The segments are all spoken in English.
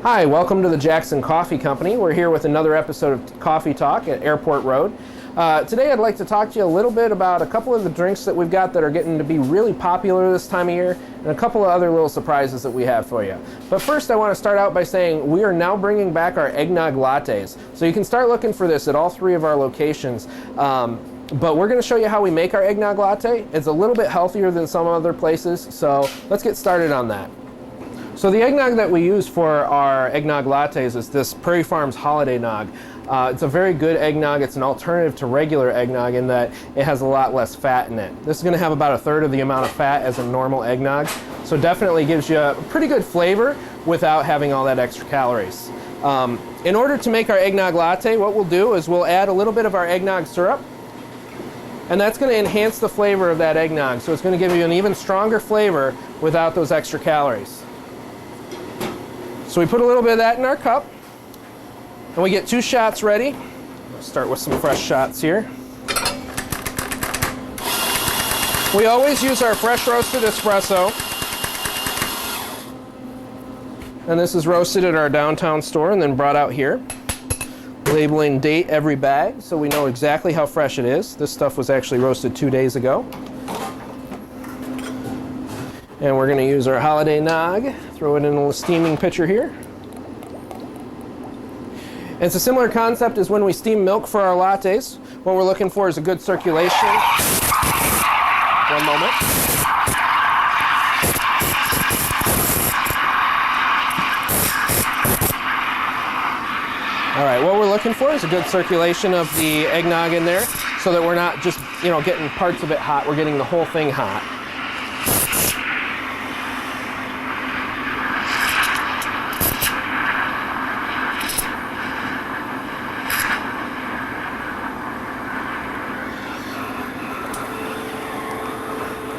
Hi, welcome to the Jackson Coffee Company. We're here with another episode of Coffee Talk at Airport Road. Today I'd like to talk to you a little bit about a couple of the drinks that we've got that are getting to be really popular this time of year, and a couple of other little surprises that we have for you. But first I want to start out by saying we are now bringing back our eggnog lattes. So you can start looking for this at all three of our locations. But we're going to show you how we make our eggnog latte. It's a little bit healthier than some other places, so let's get started on that. So the eggnog that we use for our eggnog lattes is this Prairie Farms Holiday Nog. It's a very good eggnog. It's an alternative to regular eggnog in that it has a lot less fat in it. This is going to have about a third of the amount of fat as a normal eggnog, so definitely gives you a pretty good flavor without having all that extra calories. In order to make our eggnog latte, what we'll do is we'll add a little bit of our eggnog syrup, and that's going to enhance the flavor of that eggnog, so it's going to give you an even stronger flavor without those extra calories. So we put a little bit of that in our cup, and we get 2 shots ready. Let's start with some fresh shots here. We always use our fresh roasted espresso, and this is roasted at our downtown store and then brought out here. Labeling date every bag so we know exactly how fresh it is. This stuff was actually roasted 2 days ago. And we're going to use our Holiday Nog, throw it in a steaming pitcher here. And it's a similar concept as when we steam milk for our lattes. What we're looking for is a good circulation. One moment. All right, what we're looking for is a good circulation of the eggnog in there so that we're not just, getting parts of it hot, we're getting the whole thing hot.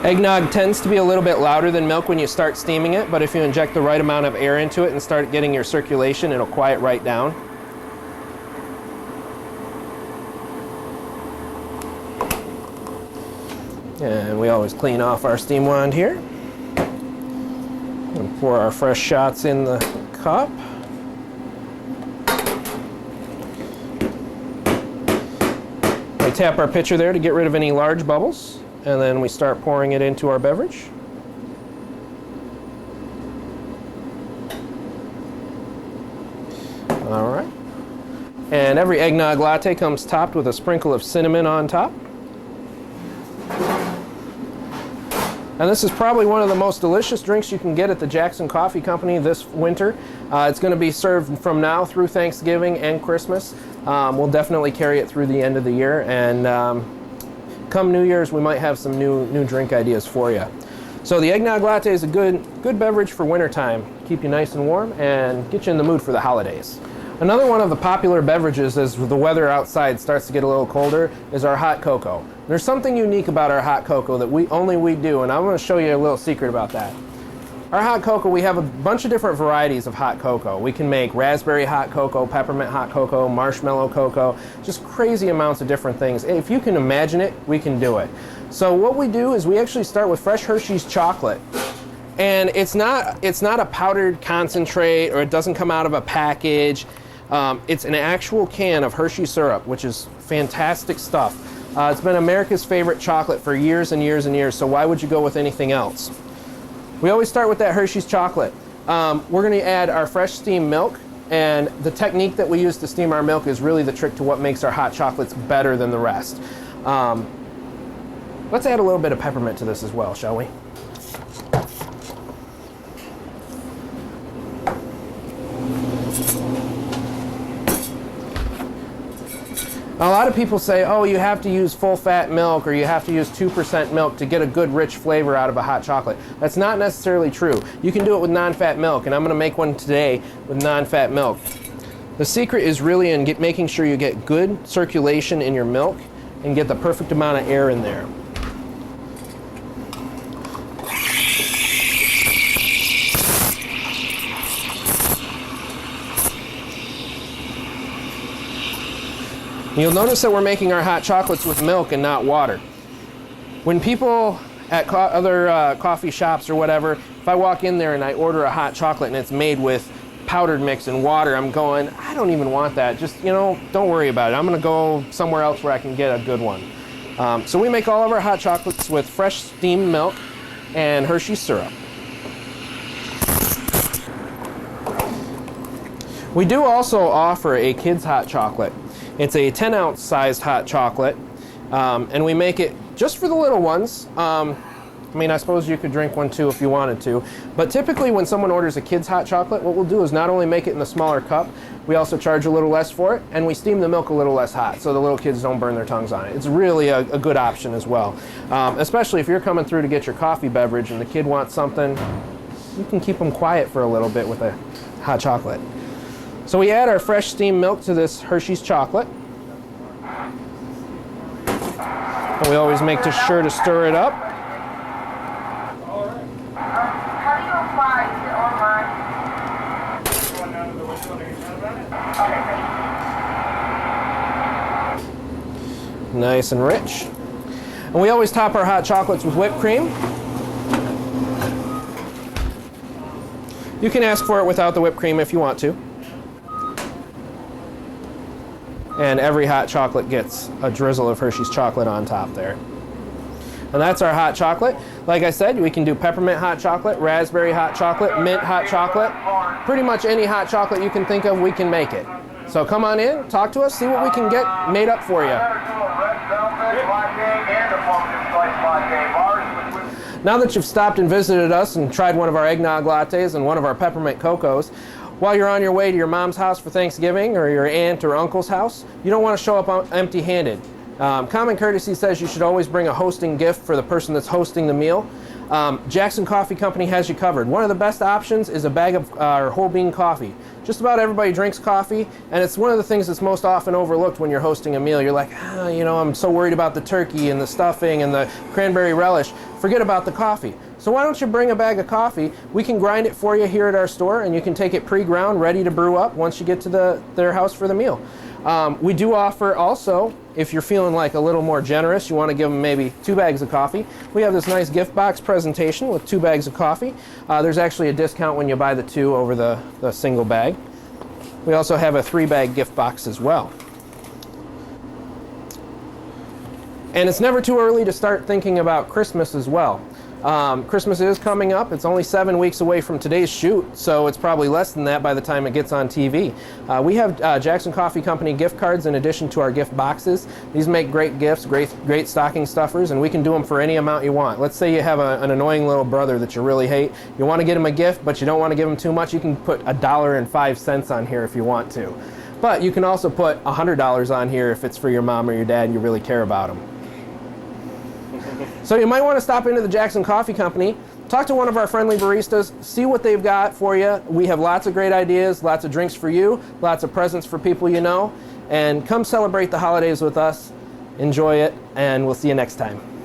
Eggnog tends to be a little bit louder than milk when you start steaming it, but if you inject the right amount of air into it and start getting your circulation, it'll quiet right down. And we always clean off our steam wand here. And pour our fresh shots in the cup. We tap our pitcher there to get rid of any large bubbles. And then we start pouring it into our beverage. All right. And every eggnog latte comes topped with a sprinkle of cinnamon on top. And this is probably one of the most delicious drinks you can get at the Jackson Coffee Company this winter. It's going to be served from now through Thanksgiving and Christmas. We'll definitely carry it through the end of the year, and come New Year's, we might have some new drink ideas for you. So the eggnog latte is a good beverage for wintertime. Keep you nice and warm and get you in the mood for the holidays. Another one of the popular beverages as the weather outside starts to get a little colder is our hot cocoa. There's something unique about our hot cocoa that only we do, and I'm going to show you a little secret about that. Our hot cocoa, we have a bunch of different varieties of hot cocoa. We can make raspberry hot cocoa, peppermint hot cocoa, marshmallow cocoa, just crazy amounts of different things. If you can imagine it, we can do it. So what we do is we actually start with fresh Hershey's chocolate. And it's not a powdered concentrate, or it doesn't come out of a package. It's an actual can of Hershey syrup, which is fantastic stuff. It's been America's favorite chocolate for years and years and years, so why would you go with anything else? We always start with that Hershey's chocolate. We're going to add our fresh steamed milk, and the technique that we use to steam our milk is really the trick to what makes our hot chocolates better than the rest. Let's add a little bit of peppermint to this as well, shall we? A lot of people say, oh, you have to use full-fat milk or you have to use 2% milk to get a good rich flavor out of a hot chocolate. That's not necessarily true. You can do it with non-fat milk, and I'm going to make one today with non-fat milk. The secret is really in making sure you get good circulation in your milk and get the perfect amount of air in there. You'll notice that we're making our hot chocolates with milk and not water. When people at other coffee shops or whatever, if I walk in there and I order a hot chocolate and it's made with powdered mix and water, I'm going, I don't even want that. Just, don't worry about it. I'm going to go somewhere else where I can get a good one. So we make all of our hot chocolates with fresh steamed milk and Hershey's syrup. We do also offer a kid's hot chocolate. It's a 10-ounce sized hot chocolate, and we make it just for the little ones. I suppose you could drink one too if you wanted to, but typically when someone orders a kid's hot chocolate, what we'll do is not only make it in the smaller cup, we also charge a little less for it, and we steam the milk a little less hot so the little kids don't burn their tongues on it. It's really a good option as well, especially if you're coming through to get your coffee beverage and the kid wants something, you can keep them quiet for a little bit with a hot chocolate. So we add our fresh steamed milk to this Hershey's chocolate. And we always make sure to stir it up. Nice and rich. And we always top our hot chocolates with whipped cream. You can ask for it without the whipped cream if you want to. And every hot chocolate gets a drizzle of Hershey's chocolate on top there. And that's our hot chocolate. Like I said, we can do peppermint hot chocolate, raspberry hot chocolate, mint hot chocolate. Pretty much any hot chocolate you can think of, we can make it. So come on in, talk to us, see what we can get made up for you. Now that you've stopped and visited us and tried one of our eggnog lattes and one of our peppermint cocos, while you're on your way to your mom's house for Thanksgiving or your aunt or uncle's house, you don't want to show up empty-handed. Common courtesy says you should always bring a hosting gift for the person that's hosting the meal. Jackson Coffee Company has you covered. One of the best options is a bag of whole bean coffee. Just about everybody drinks coffee, and it's one of the things that's most often overlooked when you're hosting a meal. You're like, I'm so worried about the turkey and the stuffing and the cranberry relish. Forget about the coffee. So why don't you bring a bag of coffee? We can grind it for you here at our store, and you can take it pre-ground, ready to brew up once you get to their house for the meal. We do offer also, if you're feeling like a little more generous, you want to give them maybe 2 bags of coffee, we have this nice gift box presentation with 2 bags of coffee. There's actually a discount when you buy the 2 over the single bag. We also have a 3-bag gift box as well. And it's never too early to start thinking about Christmas as well. Christmas is coming up. It's only 7 weeks away from today's shoot, so it's probably less than that by the time it gets on TV. We have Jackson Coffee Company gift cards in addition to our gift boxes. These make great gifts, great stocking stuffers, and we can do them for any amount you want. Let's say you have an annoying little brother that you really hate. You want to get him a gift, but you don't want to give him too much. You can put $1.05 on here if you want to. But you can also put $100 on here if it's for your mom or your dad and you really care about them. So you might want to stop into the Jackson Coffee Company, talk to one of our friendly baristas, see what they've got for you. We have lots of great ideas, lots of drinks for you, lots of presents for people you know, and come celebrate the holidays with us. Enjoy it, and we'll see you next time.